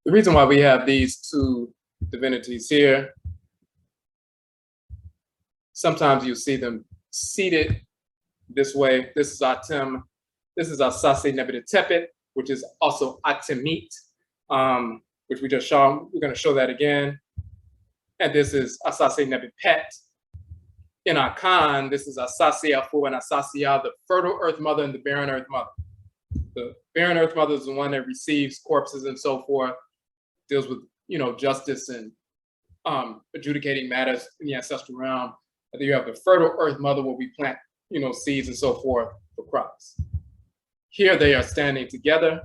The reason why we have these two divinities here, sometimes you see them seated this way. This is Atem. This is Asase Nebetepet, which is also Atemit, which we just saw. We're going to show that again. And this is Asase Nebepet. In Akhan, this is Asase Afu and Asasiya, the fertile earth mother and the barren earth mother. The barren earth mother is the one that receives corpses and so forth, deals with, justice and adjudicating matters in the ancestral realm. And then you have the fertile earth mother where we plant, seeds and so forth for crops. Here they are standing together.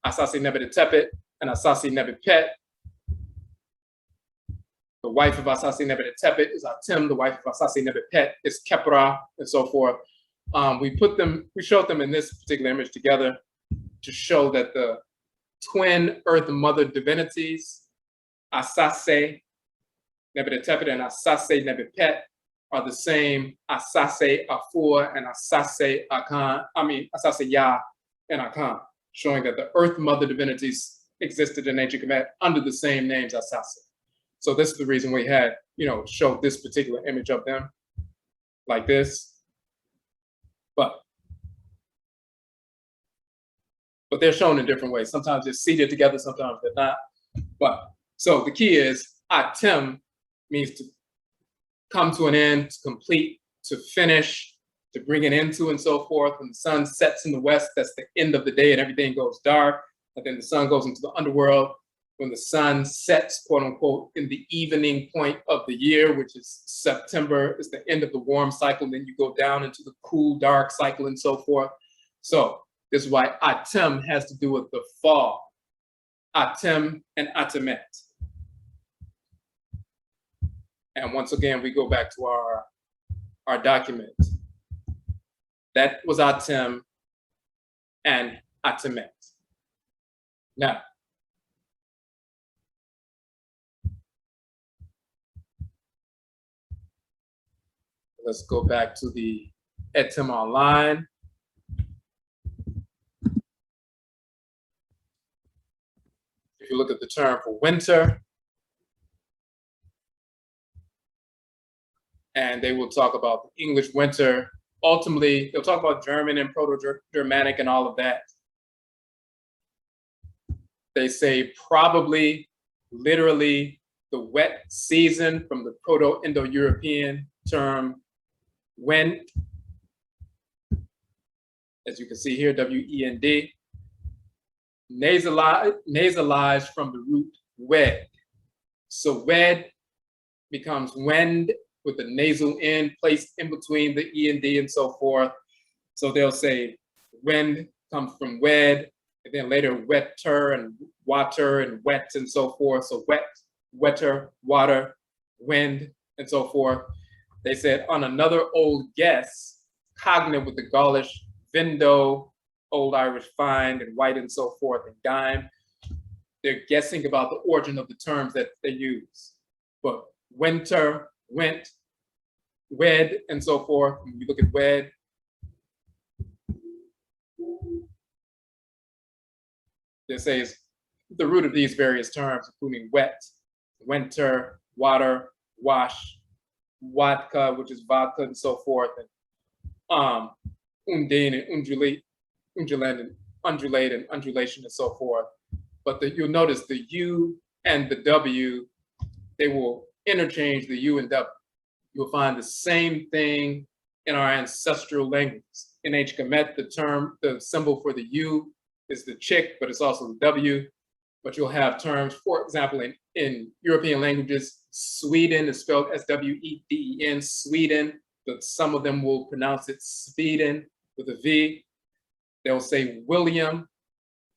Asase Nebetepet and Asase Nebepet. The wife of Asase Nebetepet is Atem. The wife of Asase Nebepet is Kepra, and so forth. We showed them in this particular image together to show that the twin earth mother divinities, Asase Nebetepet and Asase Nebepet, are the same Asase Afua and Asase Akhan, Asase Ya and Akhan, showing that the earth mother divinities existed in ancient Kemet under the same names Asase. So this is the reason we had, showed this particular image of them like this. But they're shown in different ways. Sometimes they're seated together, sometimes they're not. But so the key is Atem means to come to an end, to complete, to finish, to bring an end to, and so forth. When the sun sets in the west, that's the end of the day and everything goes dark. And then the sun goes into the underworld. When the sun sets, quote unquote, in the evening point of the year, which is September, is the end of the warm cycle. Then you go down into the cool, dark cycle and so forth. So this is why Atem has to do with the fall. Atem and Atemet. And once again, we go back to our document. That was Atem and Atemet. Now, let's go back to the Etem online. If you look at the term for winter, and they will talk about the English winter. Ultimately, they'll talk about German and Proto-Germanic and all of that. They say probably, literally, the wet season from the Proto-Indo-European term wend, as you can see here, W-E-N-D, nasalized from the root wed. So wed becomes wend with the nasal end placed in between the E and D and so forth. So they'll say wend comes from wed, and then later wetter and water and wet and so forth. So wet, wetter, water, wind, and so forth. They said on another old guess, cognate with the Gaulish vindo, Old Irish find, and white and so forth, and dime. They're guessing about the origin of the terms that they use. But winter, went, wed, and so forth. When you look at wed, they say is the root of these various terms, including wet, winter, water, wash, vodka, which is vodka, and so forth, and undine and undulate and undulation and so forth. But you'll notice the U and the W, they will interchange the U and W. You'll find the same thing in our ancestral languages. In ancient Kemet, the symbol for the U is the chick, but it's also the W. But you'll have terms, for example, in European languages, Sweden is spelled S-W-E-D-E-N, Sweden, but some of them will pronounce it Sweden with a V. They'll say William,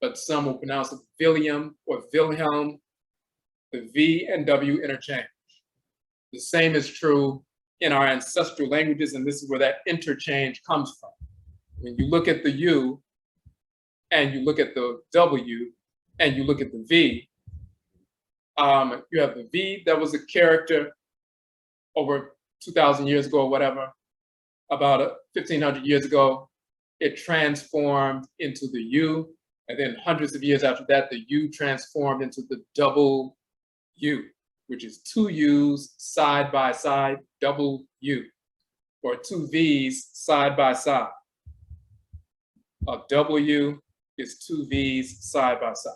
but some will pronounce it William or Wilhelm. The V and W interchange. The same is true in our ancestral languages, and this is where that interchange comes from. When you look at the U, and you look at the W, and you look at the V, you have the V that was a character over 2,000 years ago or whatever, about 1,500 years ago. It transformed into the U, And then hundreds of years after that, the U transformed into the double U, which is two U's side by side, double U, or two V's side by side. A W is two V's side by side.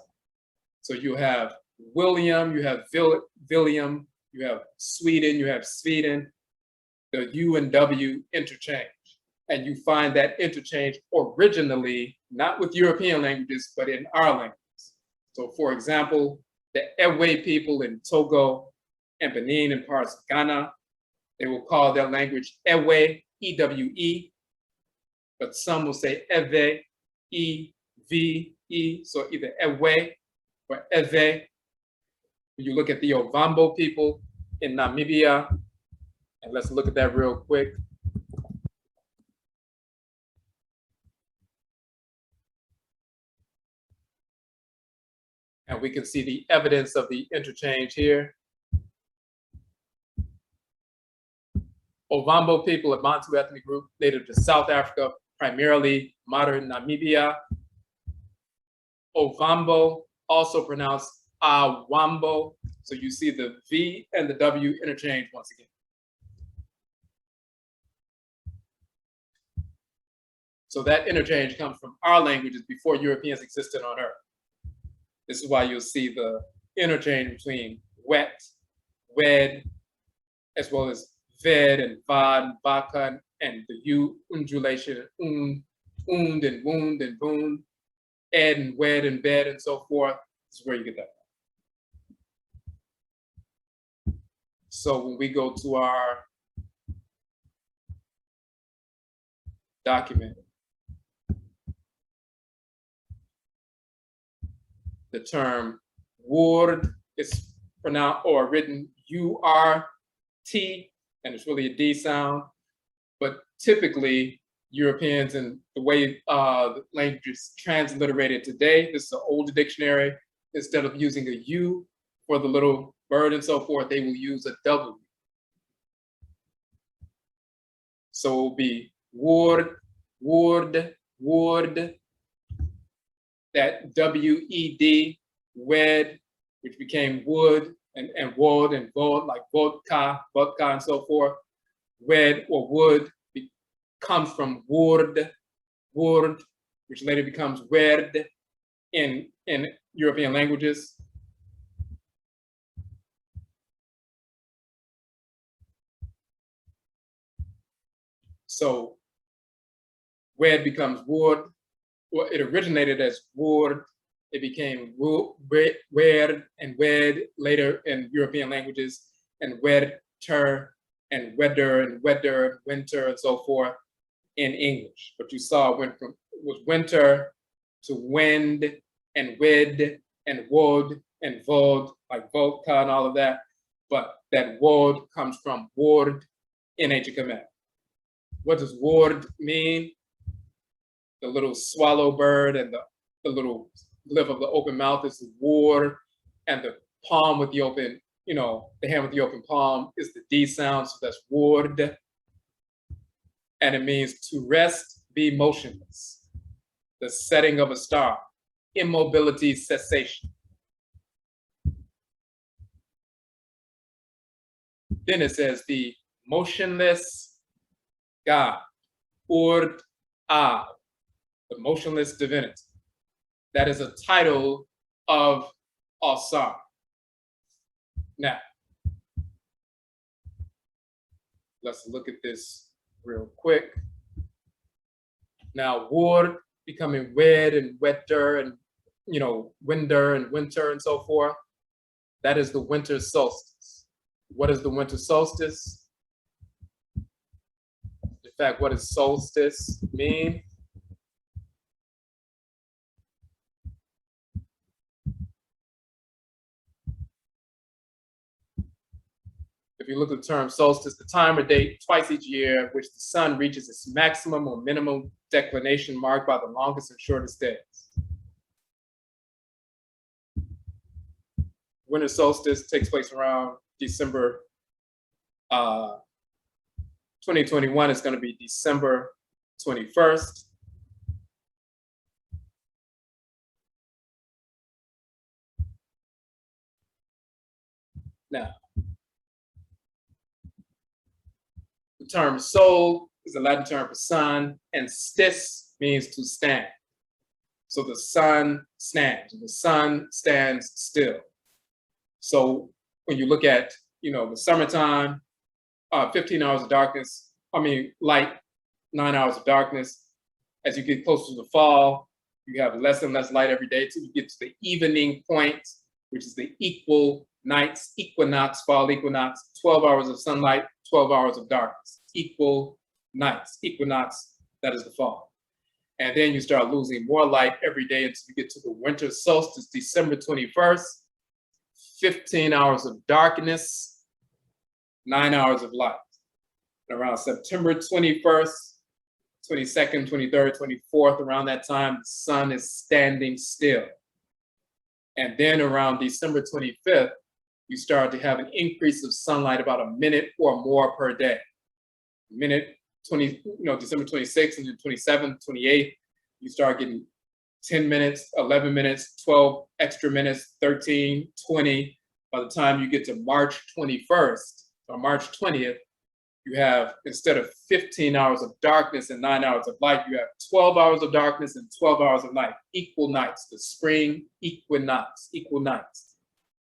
So you have William, you have William, you have Sweden, you have Sweden. The U and W interchange. And you find that interchange originally, not with European languages, but in our languages. So for example, the Ewe people in Togo and Benin and parts of Ghana, they will call their language Ewe, E-W-E, but some will say Ewe, E-V-E, so either Ewe or Ewe. When you look at the Ovambo people in Namibia, and let's look at that real quick. And we can see the evidence of the interchange here. Ovambo people, a Bantu ethnic group native to South Africa, primarily modern Namibia. Ovambo, also pronounced Awambo. So you see the V and the W interchange once again. So that interchange comes from our languages before Europeans existed on Earth. This is why you'll see the interchange between wet, wed, as well as ved and vad and vakan, and the U undulation, und and wound and boon, ed and wed and bed and so forth. This is where you get that. So when we go to our document, the term word is pronounced or written U-R-T, and it's really a D sound. But typically, Europeans and the way the language is transliterated today, this is an older dictionary, instead of using a U for the little bird and so forth, they will use a W. So it will be word, word, word, that W-E-D, wed, which became wood, and wood and wood, like vodka, and so forth. Wed or wood comes from word, which later becomes werd in European languages. So wed becomes wood. Well, it originated as word. It became wed and wed later in European languages, and wedter and wedder and wedder, winter and so forth in English. But you saw it went from was winter to wind and wed and wod and vod, like vodka and all of that. But that word comes from word in ancient Khmer. What does word mean? The little swallow bird and the little lip of the open mouth is the word, and the palm with the open, the hand with the open palm is the D sound, so that's word. And it means to rest, be motionless. The setting of a star, immobility, cessation. Then it says the motionless God, Urt and Urt, the motionless divinity. That is a title of Alsar. Now, let's look at this real quick. Now, word becoming wed and wetter and winder and winter and so forth. That is the winter solstice. What is the winter solstice? In fact, what does solstice mean? If you look at the term solstice, the time or date twice each year which the sun reaches its maximum or minimum declination marked by the longest and shortest days. Winter solstice takes place around December 2021. It's going to be December 21st. Now, the term sol is a Latin term for sun, and stis means to stand. So the sun stands, the sun stands still. So when you look at, the summertime, 15 hours of darkness, light, 9 hours of darkness. As you get closer to the fall, you have less and less light every day till you get to the evening point, which is the equal nights, equinox, fall equinox, 12 hours of sunlight, 12 hours of darkness, equal nights, equinox, that is the fall. And then you start losing more light every day until you get to the winter solstice, December 21st, 15 hours of darkness, 9 hours of light. And around September 21st, 22nd, 23rd, 24th, around that time, the sun is standing still. And then around December 25th, you start to have an increase of sunlight about a minute or more per day. December 26th and then 27th, 28th, you start getting 10 minutes, 11 minutes, 12 extra minutes, 13, 20. By the time you get to March 21st or March 20th, you have, instead of 15 hours of darkness and 9 hours of light, you have 12 hours of darkness and 12 hours of light, equal nights, the spring equinox, equal nights,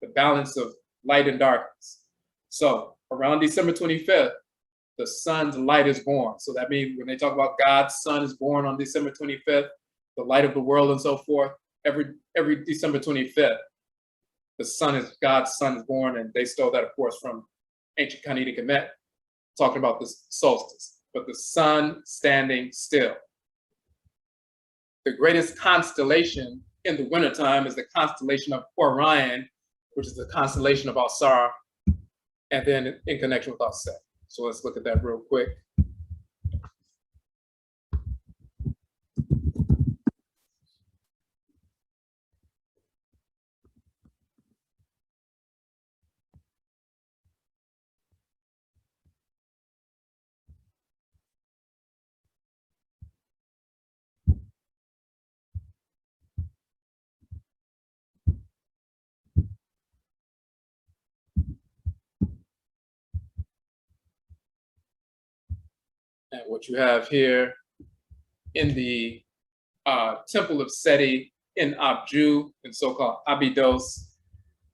the balance of light and darkness. So around December 25th, the sun's light is born. So that means when they talk about God's son is born on December 25th, the light of the world and so forth, every December 25th, God's son is born, and they stole that, of course, from ancient Khanate Kemet, talking about the solstice, but the sun standing still. The greatest constellation in the wintertime is the constellation of Orion, which is the constellation of Alsar, and then in connection with Auset. So let's look at that real quick. And what you have here in the temple of Seti in Abju, in so-called Abydos,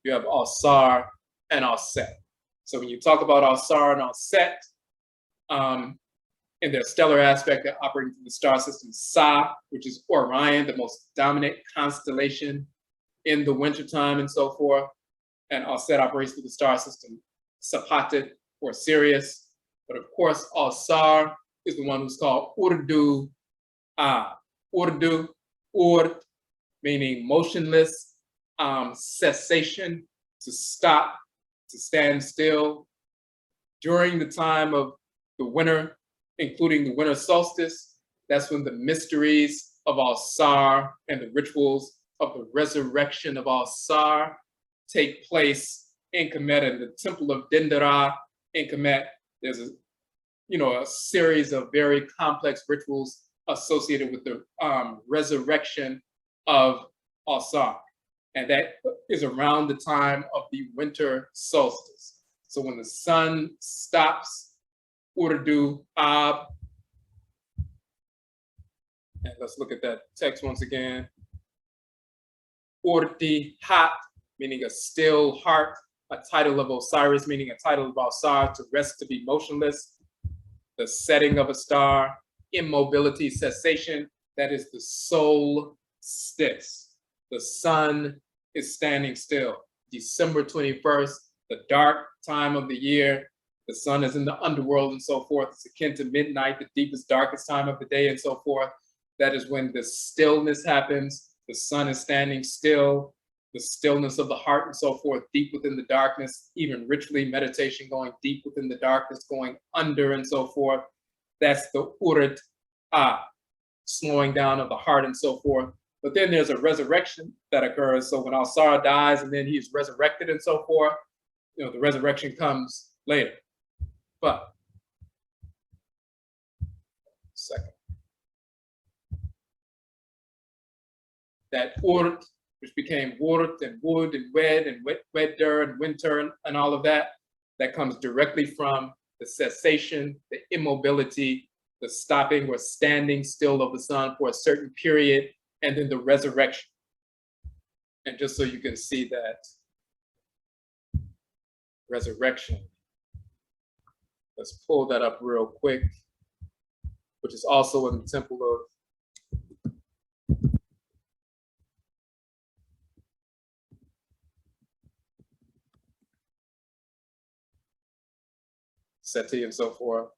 you have Ausar and Auset. So when you talk about Ausar and Auset, in their stellar aspect, they're operating through the star system Sa, which is Orion, the most dominant constellation in the wintertime and so forth. And Auset operates through the star system Sapatit or Sirius. But of course, Alsar is the one who's called Urtu. Urtu, Urt, meaning motionless, cessation, to stop, to stand still. During the time of the winter, including the winter solstice, that's when the mysteries of Alsar and the rituals of the resurrection of Alsar take place in Kemet, in the temple of Dendera in Kemet. There's a series of very complex rituals associated with the resurrection of Ausar. And that is around the time of the winter solstice. So when the sun stops, Urdu Ab, and let's look at that text once again. Urti Hat, meaning a still heart, a title of Osiris, meaning a title of Alsar, to rest, to be motionless. The setting of a star, immobility, cessation, that is the solstice. The sun is standing still. December 21st, the dark time of the year, the sun is in the underworld and so forth. It's akin to midnight, the deepest, darkest time of the day and so forth. That is when the stillness happens. The sun is standing still, the stillness of the heart and so forth, deep within the darkness, even ritually meditation going deep within the darkness, going under and so forth. That's the Urt, slowing down of the heart and so forth. But then there's a resurrection that occurs. So when Alsar dies and then he's resurrected and so forth, the resurrection comes later. But, second. That Urt, which became Urt and wood and wed and wedder and winter and all of that. That comes directly from the cessation, the immobility, the stopping or standing still of the sun for a certain period, and then the resurrection. And just so you can see that resurrection, let's pull that up real quick, which is also in the temple of Seti and so forth.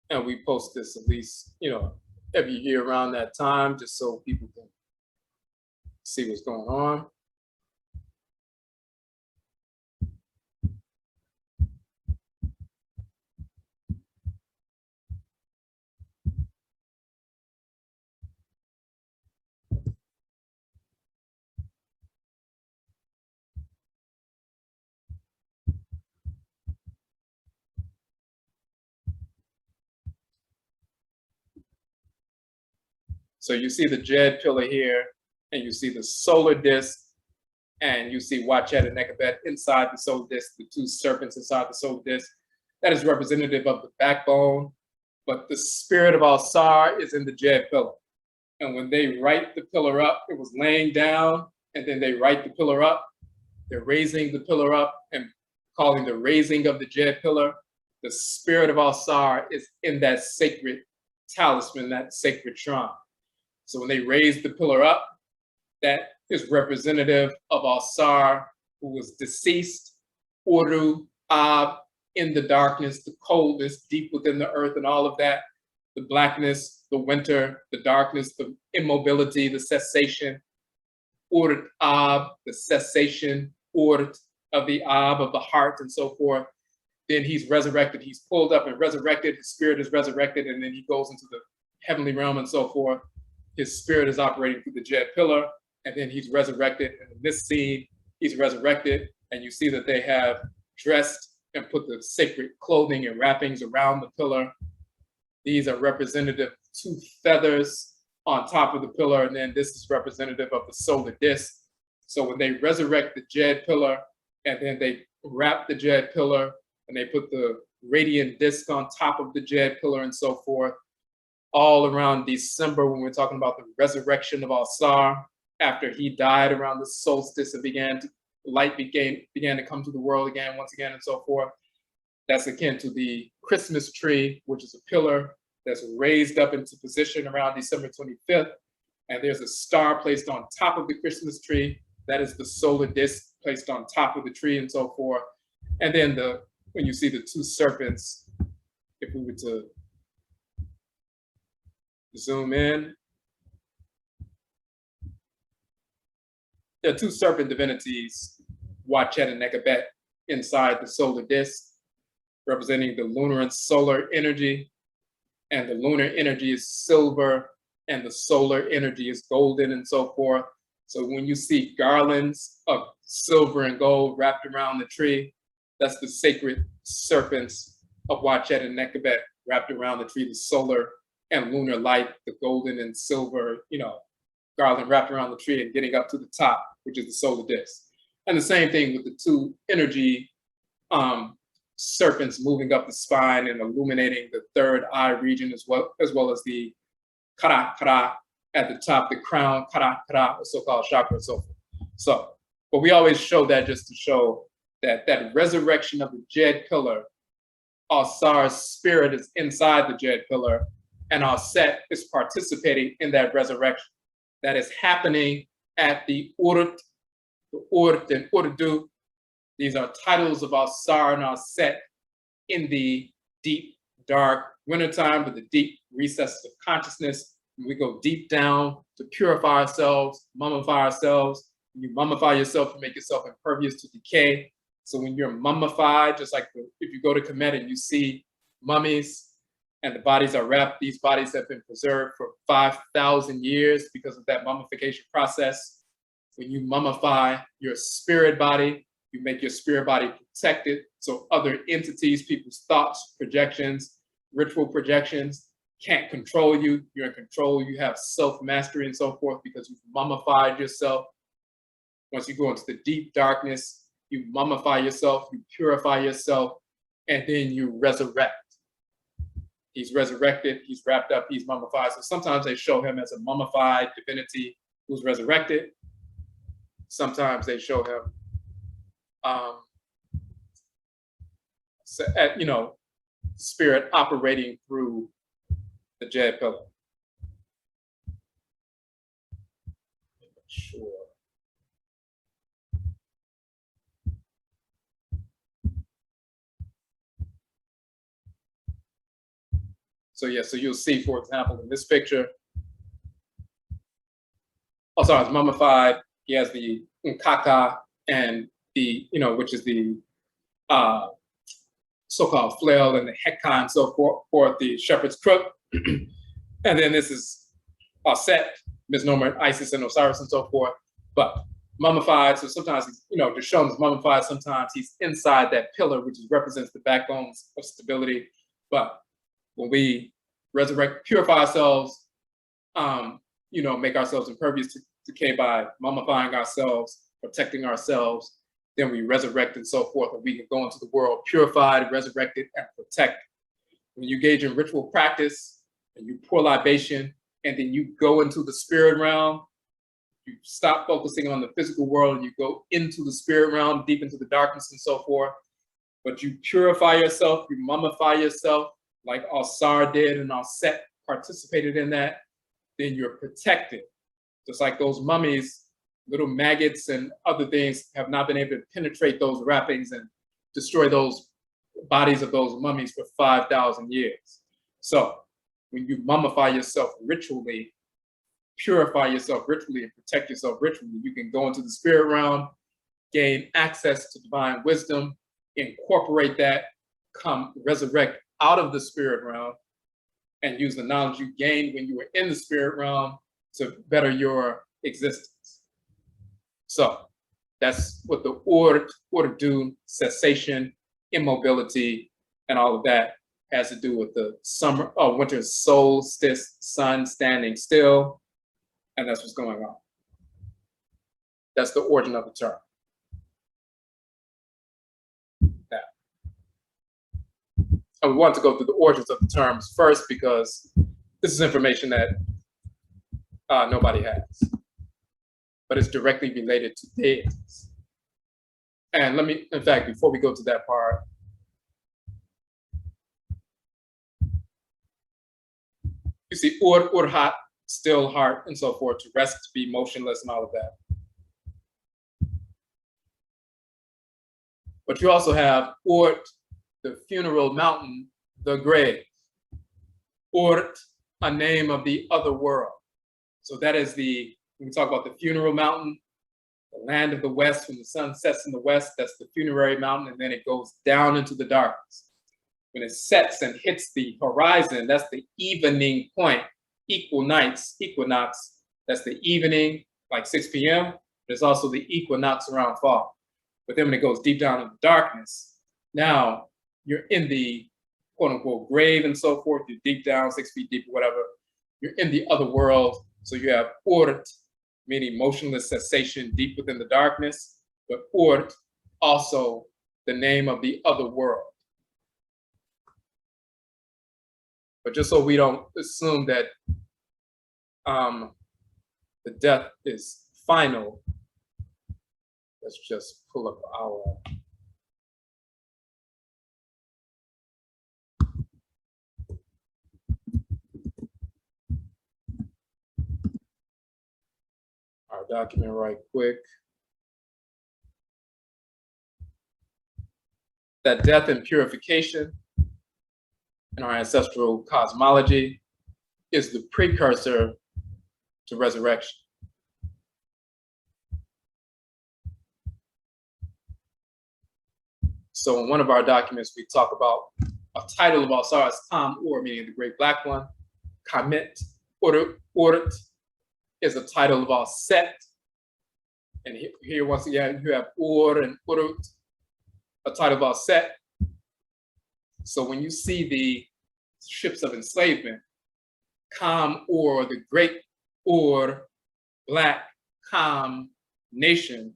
And we post this at least, every year around that time, just so people can see what's going on. So you see the Jed pillar here, and you see the solar disk, and you see Wachet and Nekabet inside the solar disk, the two serpents inside the solar disk. That is representative of the backbone, but the spirit of Alsar is in the Jed pillar. And when they write the pillar up, it was laying down, and then they write the pillar up. They're raising the pillar up and calling the raising of the Jed pillar. The spirit of Alsar is in that sacred talisman, that sacred shrine. So when they raise the pillar up, that is representative of Ausar, who was deceased, Urtu, in the darkness, the coldness, deep within the earth and all of that, the blackness, the winter, the darkness, the immobility, the cessation, Urt, the cessation, Urt of the of the heart and so forth. Then he's resurrected, he's pulled up and resurrected, his spirit is resurrected, and then he goes into the heavenly realm and so forth. His spirit is operating through the Jed pillar, and then he's resurrected. And in this scene, he's resurrected, and you see that they have dressed and put the sacred clothing and wrappings around the pillar. These are representative of two feathers on top of the pillar, and then this is representative of the solar disk. So when they resurrect the Jed pillar, and then they wrap the Jed pillar, and they put the radiant disk on top of the Jed pillar and so forth, all around December, when we're talking about the resurrection of Alsar, after he died around the solstice and light began to come to the world again, once again, and so forth. That's akin to the Christmas tree, which is a pillar that's raised up into position around December 25th. And there's a star placed on top of the Christmas tree. That is the solar disk placed on top of the tree and so forth. And then when you see the two serpents, if we were to zoom in, there are two serpent divinities, Wachet and Nekabet, inside the solar disk, representing the lunar and solar energy. And the lunar energy is silver, and the solar energy is golden and so forth. So when you see garlands of silver and gold wrapped around the tree, that's the sacred serpents of Wachet and Nekabet wrapped around the tree, the solar and lunar light, the golden and silver, garland wrapped around the tree and getting up to the top, which is the solar disk. And the same thing with the two energy serpents moving up the spine and illuminating the third eye region, as well as the kara at the top, the crown, kara, the so-called chakra and so forth. But we always show that just to show that resurrection of the Jed pillar, Ausar's spirit is inside the Jed pillar, and Auset is participating in that resurrection. That is happening at the Urt and Urtu. These are titles of Ausar and Auset in the deep, dark wintertime, with the deep recesses of consciousness. We go deep down to purify ourselves, mummify ourselves. When you mummify yourself, you make yourself impervious to decay. So when you're mummified, just like if you go to Kemet and you see mummies, and the bodies are wrapped, these bodies have been preserved for 5,000 years because of that mummification process. When you mummify your spirit body, you make your spirit body protected. So other entities, people's thoughts, projections, ritual projections can't control you. You're in control. You have self-mastery and so forth because you've mummified yourself. Once you go into the deep darkness, you mummify yourself, you purify yourself, and then you resurrect. He's resurrected, he's wrapped up, he's mummified. So sometimes they show him as a mummified divinity who's resurrected. Sometimes they show him spirit operating through the jade pillar. Sure. So yeah, so you'll see, for example, in this picture, Ausar is mummified. He has the nkaka and the, which is the so-called flail and the heka and so forth, the shepherd's crook. And then this is Auset, misnomer Isis and Osiris and so forth, but mummified. So sometimes he's, just shown as mummified. Sometimes he's inside that pillar, which represents the backbones of stability. But when we resurrect, purify ourselves, make ourselves impervious to decay by mummifying ourselves, protecting ourselves, then we resurrect and so forth, and we can go into the world purified, resurrected, and protected. When you engage in ritual practice and you pour libation, and then you go into the spirit realm, you stop focusing on the physical world and you go into the spirit realm, deep into the darkness and so forth, but you purify yourself, you mummify yourself, like Alsar did and Auset participated in that, then you're protected. Just like those mummies, little maggots and other things have not been able to penetrate those wrappings and destroy those bodies of those mummies for 5,000 years. So when you mummify yourself ritually, purify yourself ritually, and protect yourself ritually, you can go into the spirit realm, gain access to divine wisdom, incorporate that, come resurrect out of the spirit realm, and use the knowledge you gained when you were in the spirit realm to better your existence. So that's what the Urtu, cessation, immobility, and all of that has to do with the winter solstice, sun standing still, and that's what's going on. That's the origin of the term. And we want to go through the origins of the terms first because this is information that nobody has, but it's directly related to deities. And let me, in fact, before we go to that part, you see Urhat, still heart, and so forth, to rest, to be motionless, and all of that. But you also have Urt, the funeral mountain, the grave. Urt, a name of the other world. So that is when we talk about the funeral mountain, the land of the west, when the sun sets in the west, that's the funerary mountain, and then it goes down into the darkness. When it sets and hits the horizon, that's the evening point, equinox, that's the evening, like 6 p.m. There's also the equinox around fall. But then when it goes deep down in the darkness, now you're in the quote unquote grave and so forth, you're deep down, 6 feet deep or whatever, you're in the other world. So you have Urt, meaning motionless cessation deep within the darkness, but Urt, also the name of the other world. But just so we don't assume that the death is final, let's just pull up our document right quick. That death and purification in our ancestral cosmology is the precursor to resurrection. So in one of our documents, we talk about a title of Ausar as Tam Ur, meaning the great black one. Kamet Urt is a title of Auset, And here once again, you have Ur and Urt, a title of Auset. So when you see the ships of enslavement, Kam Ur, the great Ur, black Kam nation,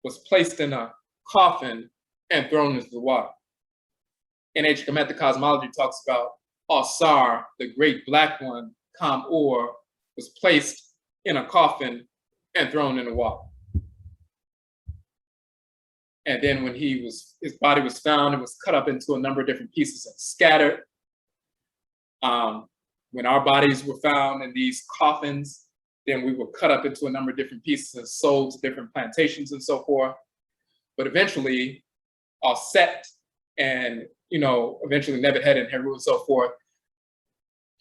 was placed in a coffin and thrown into the water. In Ancient Kemetic Cosmology talks about Ausar, the great black one, Kam Ur, was placed in a coffin and thrown in the water. And then when his body was found, it was cut up into a number of different pieces and scattered. When our bodies were found in these coffins, then we were cut up into a number of different pieces and sold to different plantations and so forth. But eventually, Auset and, eventually Nebuchadnezzar and Heru and so forth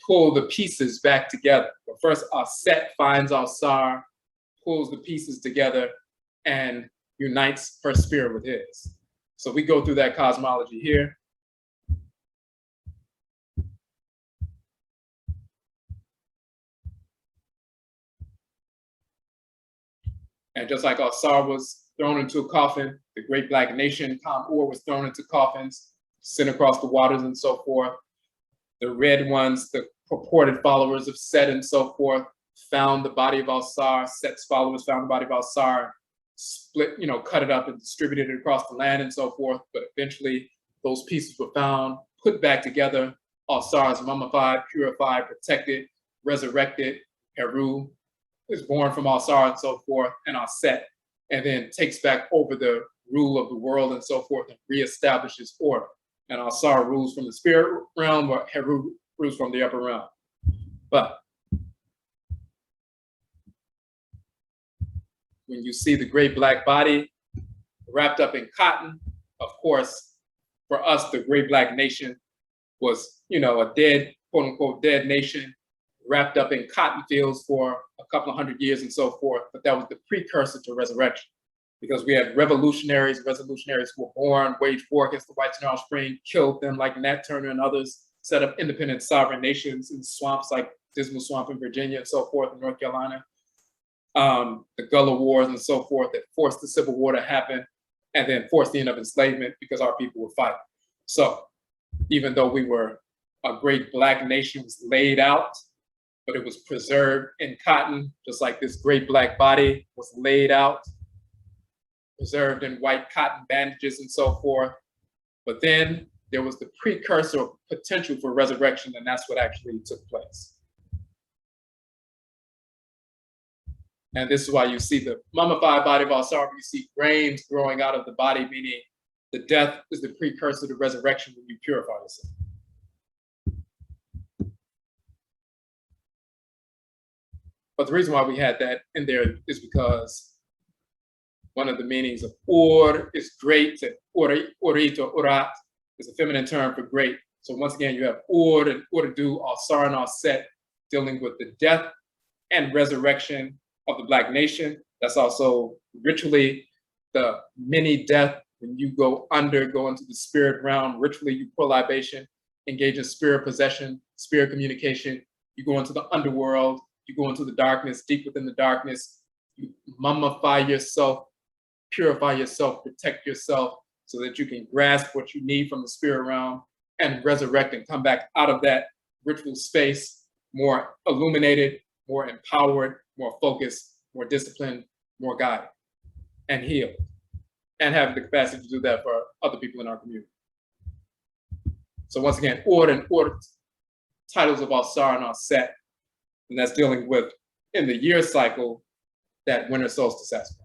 pull the pieces back together. But first, Auset finds Alsar, pulls the pieces together, and unites her spirit with his. So we go through that cosmology here. And just like Alsar was thrown into a coffin, the great black nation, Kam Ur, was thrown into coffins, sent across the waters and so forth. The red ones, the purported followers of Set and so forth, found the body of Alsar. Set's followers found the body of Alsar, split, cut it up and distributed it across the land and so forth. But eventually those pieces were found, put back together. Alsar is mummified, purified, protected, resurrected. Heru is born from Alsar and so forth, and Auset, and then takes back over the rule of the world and so forth and reestablishes order. And Alsar rules from the spirit realm, or Heru rules from the upper realm. But when you see the great black body wrapped up in cotton, of course, for us, the great black nation was, a dead, quote unquote, dead nation, wrapped up in cotton fields for a couple of hundred years and so forth. But that was the precursor to resurrection, because we had revolutionaries who were born, waged war against the whites in Alice Springs, killed them like Nat Turner and others, set up independent sovereign nations in swamps like Dismal Swamp in Virginia and so forth in North Carolina. The Gullah Wars and so forth that forced the Civil War to happen, and then forced the end of enslavement because our people were fighting. So even though we were a great black nation, was laid out, but it was preserved in cotton, just like this great black body was laid out, preserved in white cotton bandages and so forth. But then there was the precursor of potential for resurrection, and that's what actually took place. And this is why you see the mummified body of Alsar, you see grains growing out of the body, meaning the death is the precursor to resurrection when you purify yourself. But the reason why we had that in there is because one of the meanings of Ur is great, Urit or Urat is a feminine term for great. So once again, you have Ur and Urdu, Ausar and Auset, dealing with the death and resurrection of the black nation. That's also ritually the mini death. When you go into the spirit realm, ritually you pour libation, engage in spirit possession, spirit communication. You go into the underworld, you go into the darkness, deep within the darkness, you mummify yourself, purify yourself, protect yourself so that you can grasp what you need from the spirit realm and resurrect and come back out of that ritual space more illuminated, more empowered, more focused, more disciplined, more guided, and healed, and have the capacity to do that for other people in our community. So once again, Ur and Urt, titles of Ausar and Auset, and that's dealing with, in the year cycle, that winter solstice aspect.